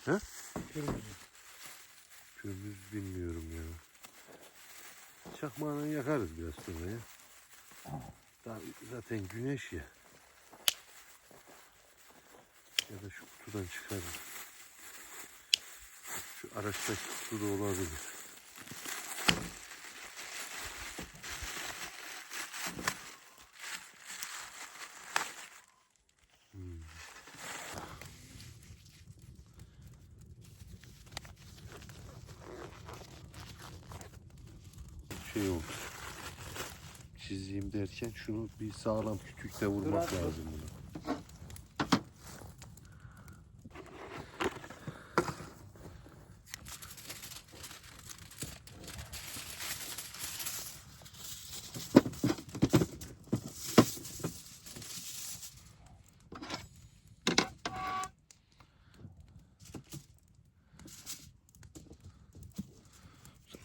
He? Kırmızı. Kömür bilmiyorum ya. Çakmağını yakarız biraz sonra ya. Zaten güneş ya. Ya da şu kutudan çıkarız. Şu araçtaki kutu da olabilir. Şey oldu. Çizeyim derken şunu bir sağlam kütükle vurmak lazım buna.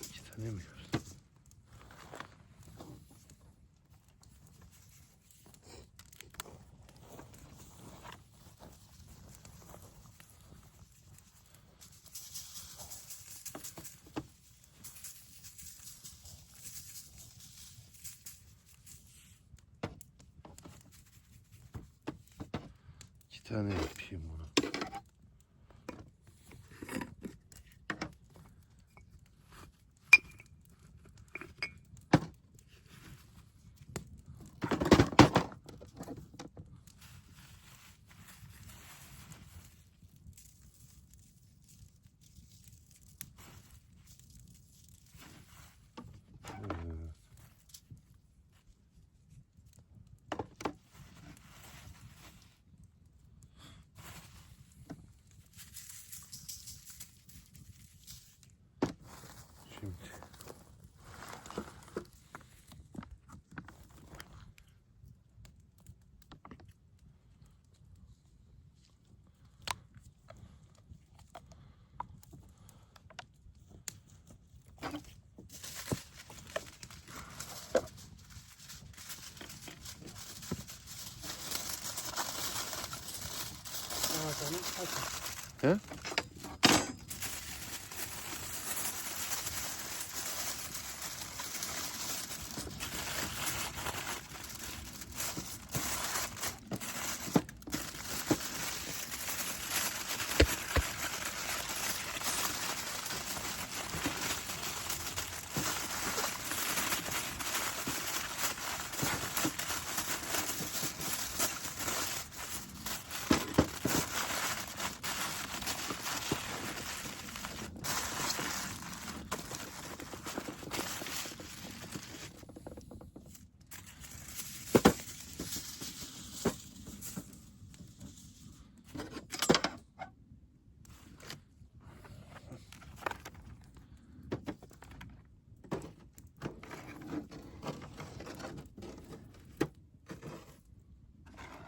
İki tane mi? İki tane yapayım bunu. Şimdi he?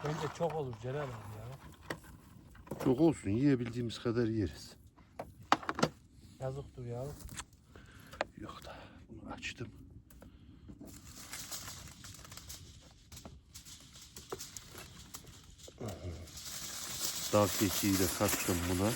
Bence çok olur Celal abi ya. Çok olsun, yiyebildiğimiz kadar yeriz. Yazıktır ya. Yok da bunu açtım. Dal keçiyi de kattım buna.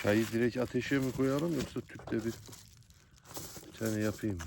Çayı direkt ateşe mi koyalım yoksa tüpte bir tane yapayım mı?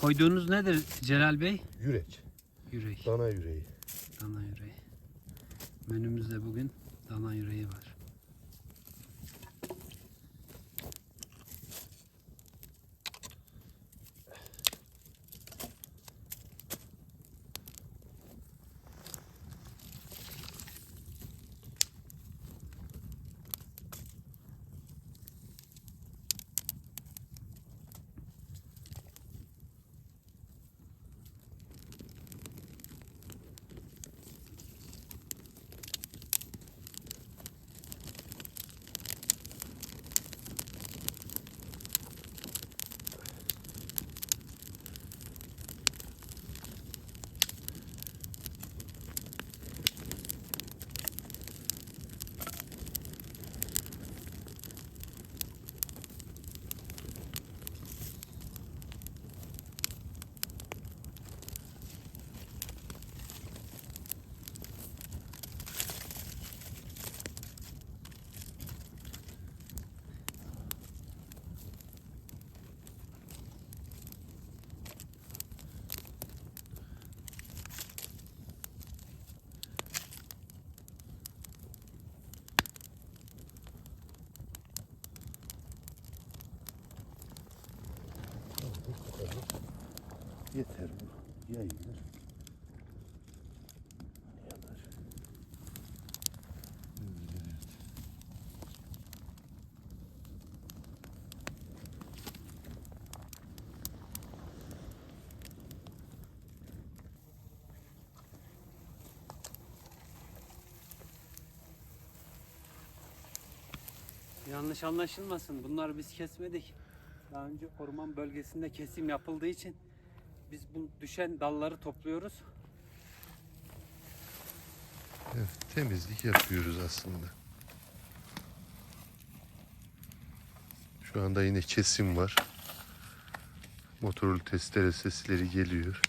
Koyduğunuz nedir Celal Bey? Yürek. Yürek. Dana yüreği. Dana yüreği. Menümüzde bugün dana yüreği var. Yeter bu. Yayılır. Yanar. Evet. Yanlış anlaşılmasın. Bunları biz kesmedik. Daha önce orman bölgesinde kesim yapıldığı için biz bu düşen dalları topluyoruz. Evet, temizlik yapıyoruz aslında. Şu anda yine kesim var. Motorlu testere sesleri geliyor.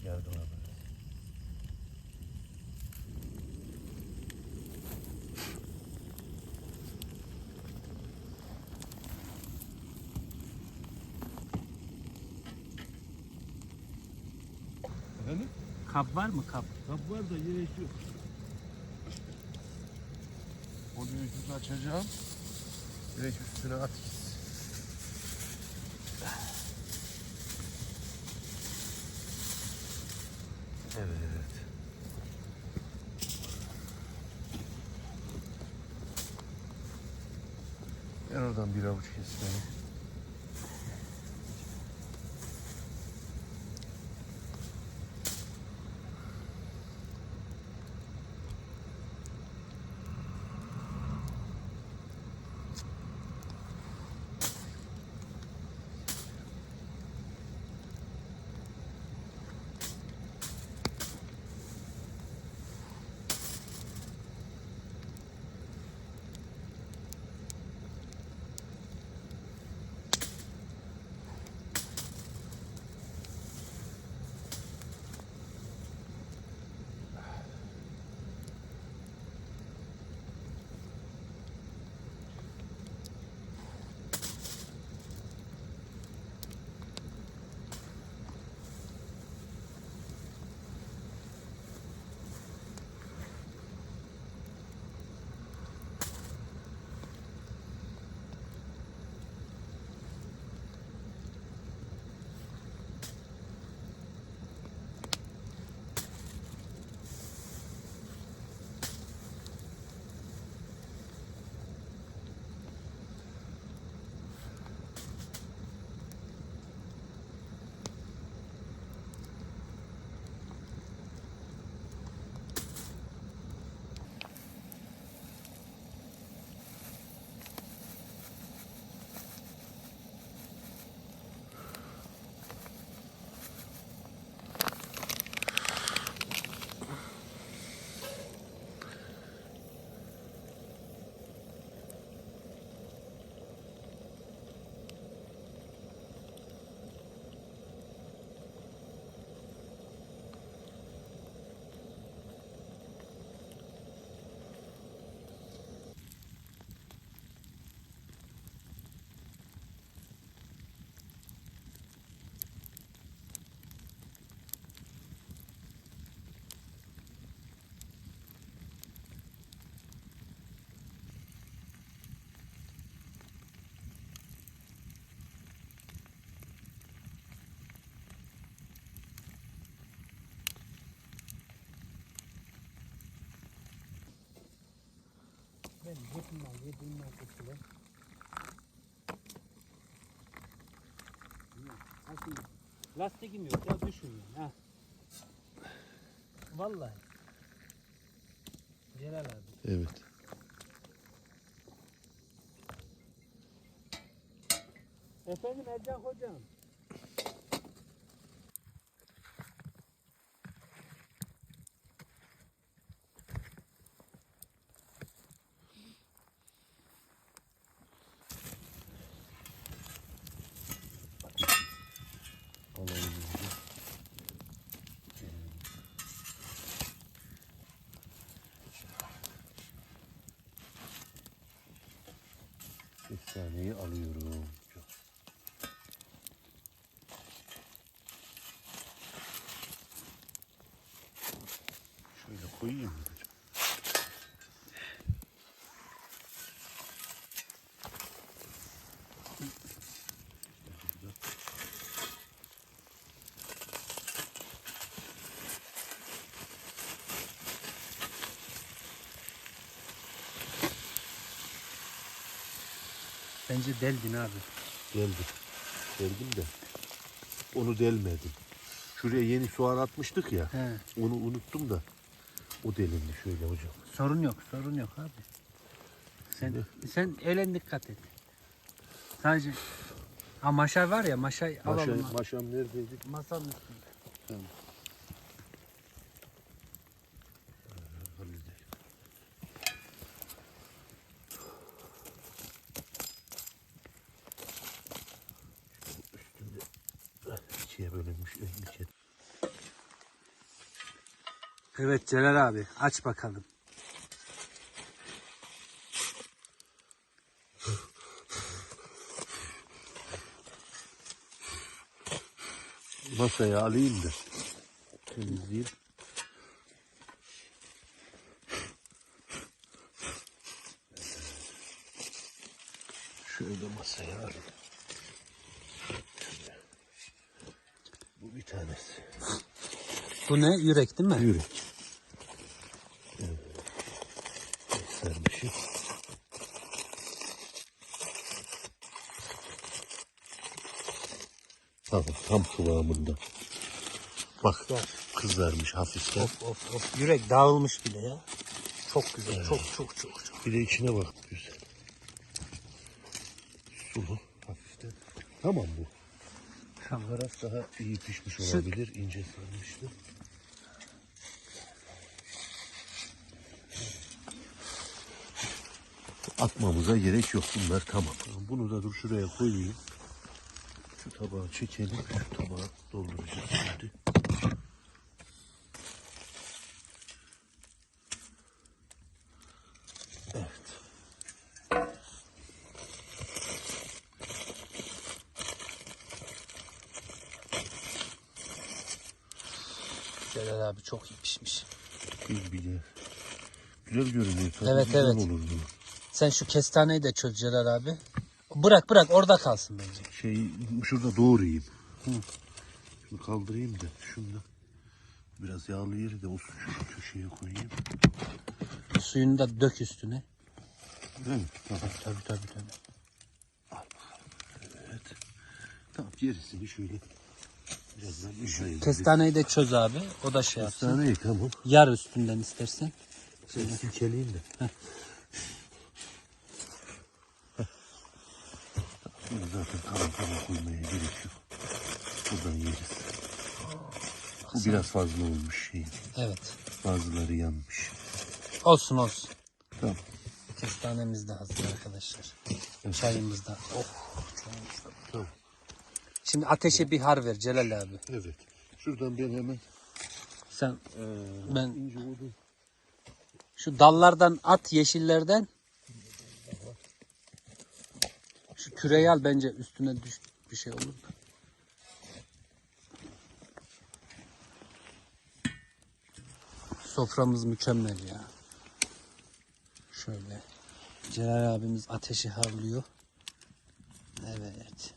Yardım abi. Efendim? Kap var mı kap? Kap var da yine yok. Onu üstüne açacağım. Direkt üstüne at. Evet. Ben oradan bir avuç kesmeni. Yediğinden kurtulan. Lastiğim yok ya, düşün yani. Ha. Vallahi. Celal abi. Evet. Efendim Ercan hocam. Alalım. Kestaneyi alıyorum. Şöyle koyayım mı hocam? Bence deldin abi. Geldim. Geldim de onu delmedim. Şuraya yeni soğan atmıştık ya. He. Onu unuttum da o delindi şöyle hocam. Sorun yok abi. Sen öyle dikkat et. Sadece maşa var ya, maşayı alalım. Maşam neredeydi? Masanın üstünde. Tamam. Halledelim. Üstünde ikiye bölünmüş. İkiye. Evet Celal abi, aç bakalım. Masaya alayım da temizleyeyim. Şöyle masaya alayım. Şöyle. Bu bir tanesi. Bu ne? Yürek değil mi? Yürek. Evet. Sermişim. Tamam, tam kıvamında. Bak, kızarmış hafiften. Of. Yürek dağılmış bile ya. Çok güzel. Evet. Çok. Bir de içine bak, güzel. Sulu hafiften. Tamam bu. Tamam. Taraf daha iyi pişmiş olabilir. İnce sarmıştı. Atmamıza gerek yok. Bunlar tamam. Bunu da dur şuraya koyayım. Şu tabağı çekelim. Şu tabağı dolduracağız şimdi. Evet. Celal abi çok iyi pişmiş. Güzel. Güzel görünüyor. Tabii Evet, güzel evet. olur bu. Sen şu kestaneyi de çöz Celal abi. Bırak orada kalsın bence. Şurada doğrayayım. Şunu kaldırayım da şunu da biraz yağlı yeri de o şu köşeye koyayım. Suyunu da dök üstüne. Değil mi? Tamam. Tabii. Evet. Tamam, gerisini şöyle birazdan yıkayalım. Kestaneyi de çöz abi. O da şey yapsın. Kestaneyi tamam. Yar üstünden istersen. Sen silkeleyeyim de. Şimdi zaten tamam koymaya gerek yok. Buradan yeriz. Bu biraz fazla olmuş şey. Evet. Bazıları yanmış. Olsun. Tamam. Kestanemiz de hazır arkadaşlar. Evet. Çayımız da. Tamam. Şimdi ateşe bir har ver Celal abi. Evet. Şuradan ben hemen Sen ben ince odun. şu dallardan at, yeşillerden. Şu küreyi al, bence üstüne bir şey olur da. Soframız mükemmel ya. Şöyle. Celal abimiz ateşi harlıyor. Evet.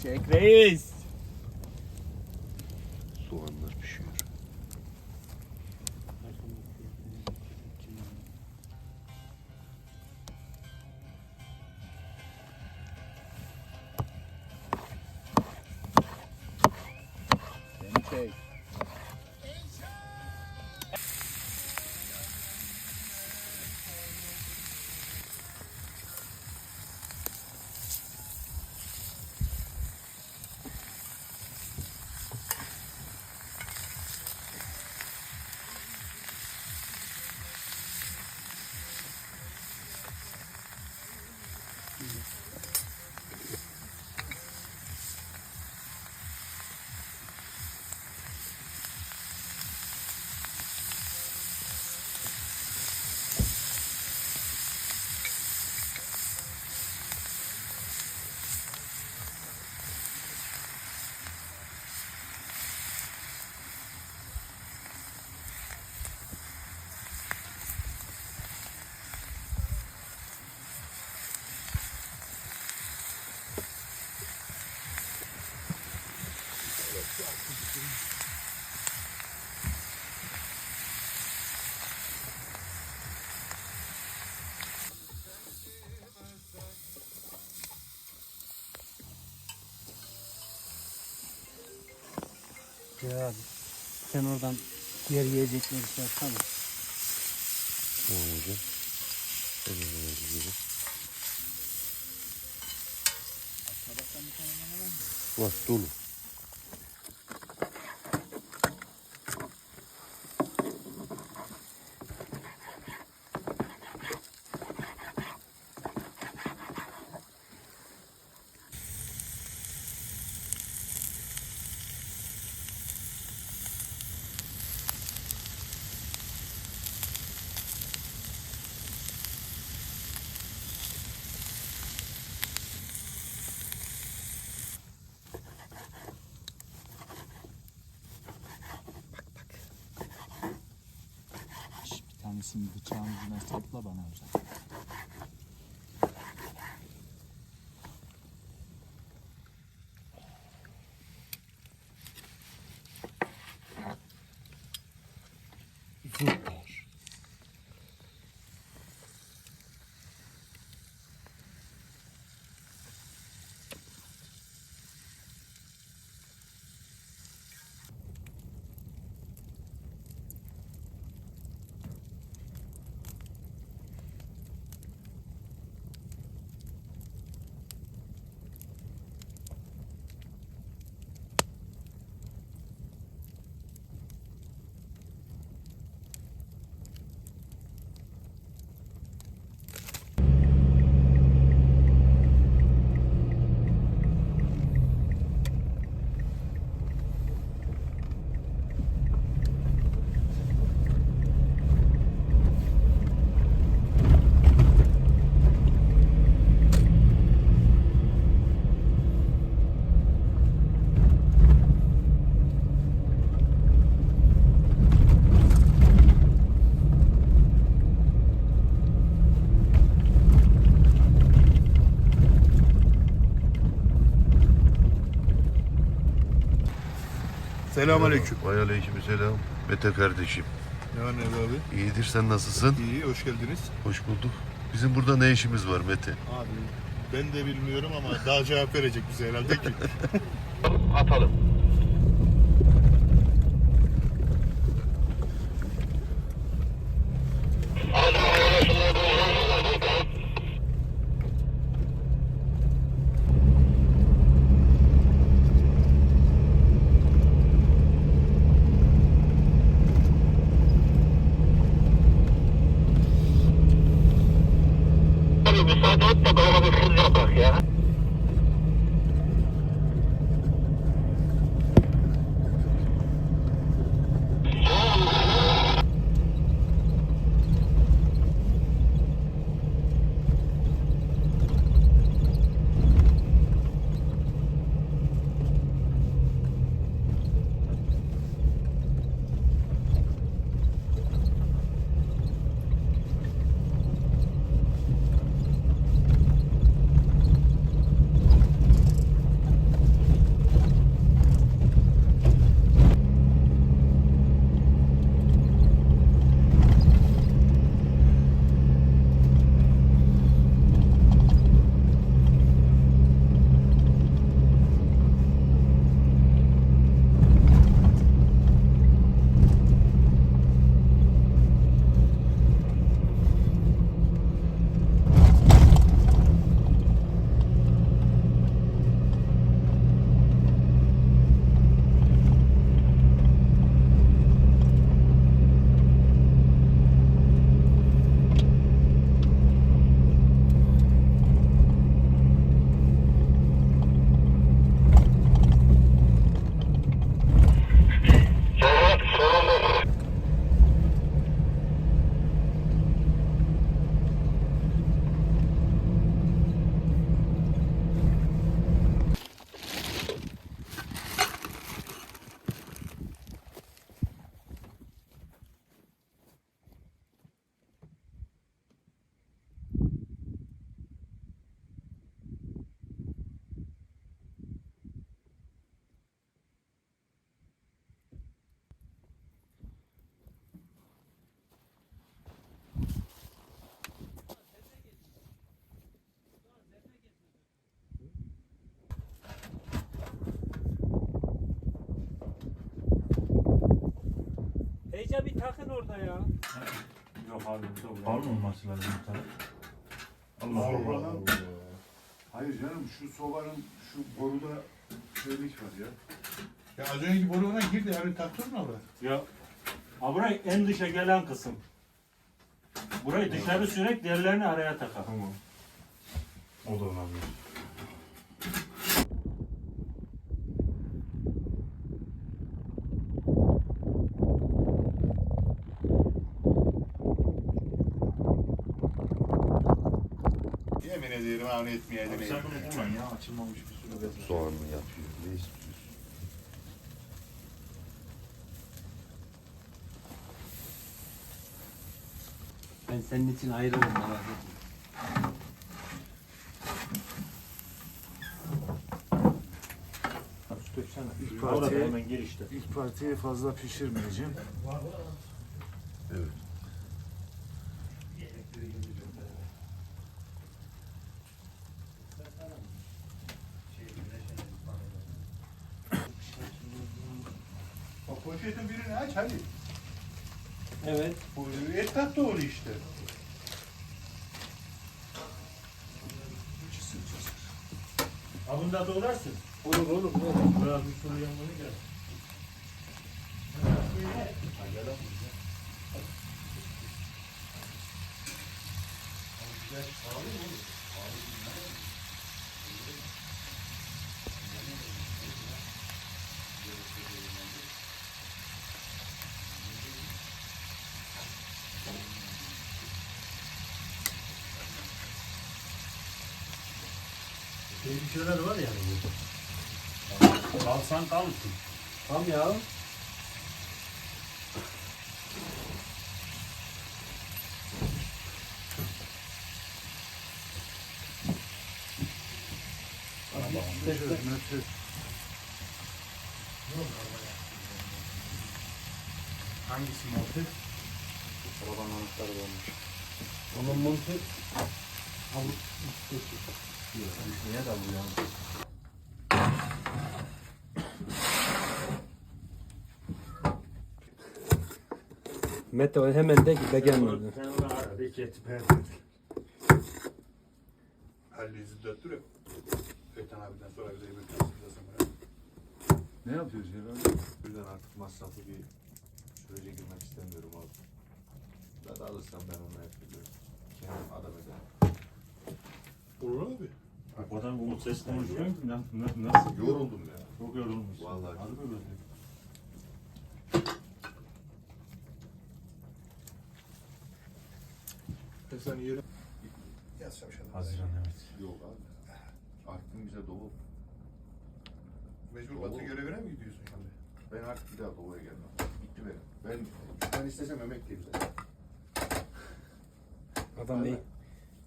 Çek reis. Soğanlar pişiyor. Beni çek. Ya abi. Sen oradan diğer yiyecekleri şey yapsana. Tamam hocam. Var dolu. Bir tanesini bıçağın ucuna sapla bana hocam. Süper. Selamünaleyküm. Vay aleykümselam. Mete kardeşim. Ne var ne abi? İyidir, sen nasılsın? İyi, hoş geldiniz. Hoş bulduk. Bizim burada ne işimiz var Mete? Abi ben de bilmiyorum ama daha cevap verecek bize herhalde ki. Atalım. Müsaade et de bana bir hız yapak ya. iyice bir takın orada ya. Yok abi. Var mı olması lazım bir tane? Allah Allah. Hayır canım şu sobanın şu boruda şeylik var ya. Ya az önceki boru ona girdi hani taktın mı oraya? Ya. Ha burayı en dışa gelen kısım. Burayı dışarı sürek, diğerlerini araya takar. Tamam. O da olabilir. Yemin ederim avni etmeyeydim. Sakın okumayın ya, açılmamış bir sürü bezler. Soğan mı yapıyor? Ne istiyorsun? Ben senin için ayrılırım merak etme. İlk Orada partiyi, hemen girişte. ilk partiyi fazla pişirmeyeceğim. Evet. Bak poşetin birini aç hadi. Evet. Bu et tat doğru işte. Ha bunu da doğrarsın. Olur olur. Biraz bir sürü yanını gel. Bir şeyler var yani burada. Kalsan kalırsın. Tamam ya. Hangisi monte? Arabanın anahtarı olmuş. Onun montu. Düşmeye de bu yani. Mete hemen de ki gelmedi. Sen onu ara. Bir et. Halil İzzet duruyor. Öten abiden sonra bize yemek yapsın buraya. Ne yapıyoruz ya? Birden artık masraflı bir sürece girmek istemiyorum abi. Da alırsam ben onu yapıyorum. Kendim adam ederim. Olur abi. O kadar umut ses konuşuyorsun ki nasıl? Yoruldum ya. Çok yorulmuşsun. Vallahi. Harbi böyle. Sen yeri... Yaz şavşalı. Haziran evet. Yok abi. Artık bize doğu. Mecbur batı görevine mi gidiyorsun şimdi? Ben artık bir daha doğuya gelmem. Bitti benim. Ben istesem emekliyim zaten. Adam bey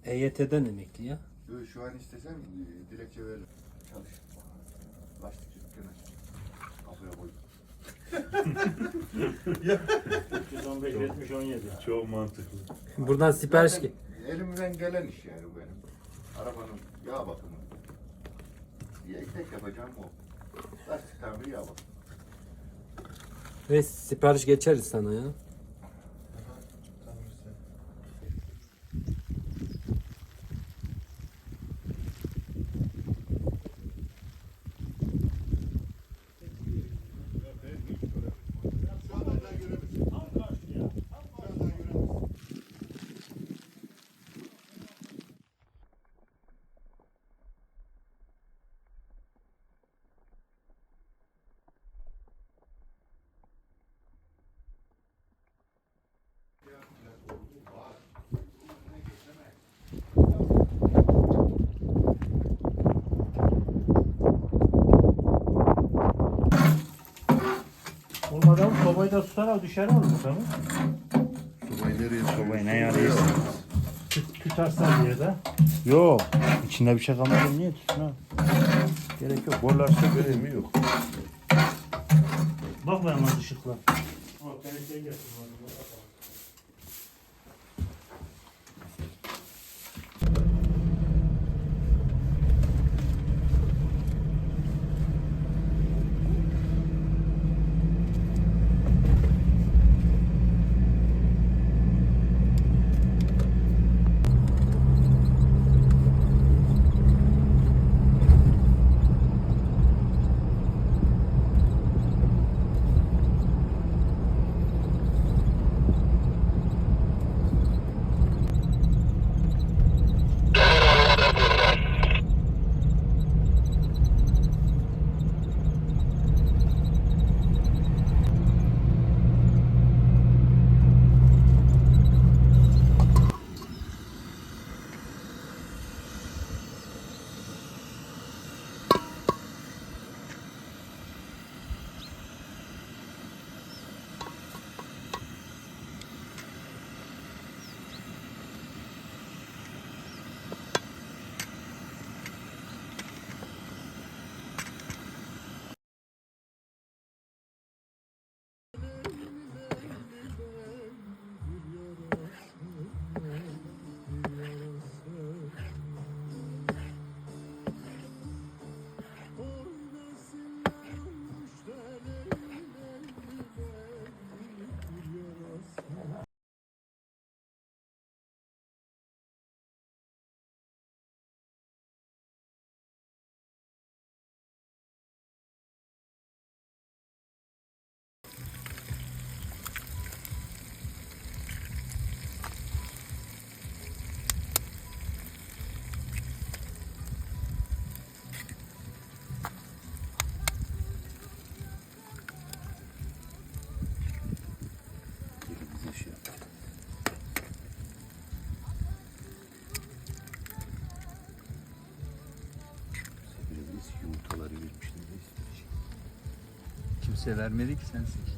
EYT'den emekli ya. Yo, şu an istesem dilekçe veririm. Çalış. Lastikçi dükkanı aç. Kapıya koy. 315, 70, 17. Çok mantıklı. Buradan sipariş ki. Elimden gelen iş yani bu benim. Arabanın yağ bakımı. Tek yapacağım o. Lastik tamiri yağ bakımı. Ve sipariş geçeriz sana ya. Olmadan sobayı da tutar düşer olur mu sana? Sobayı nereye Sobayı ne yarıyorsun? Tutarsan diye de. Yok. İçinde bir şey kalmadı, niye tutsun ha? Gerek yok. Borlarsa veremi yok. Bak ben az ışıkla. O tenekeye getir. Kimse vermedi ki sen seç.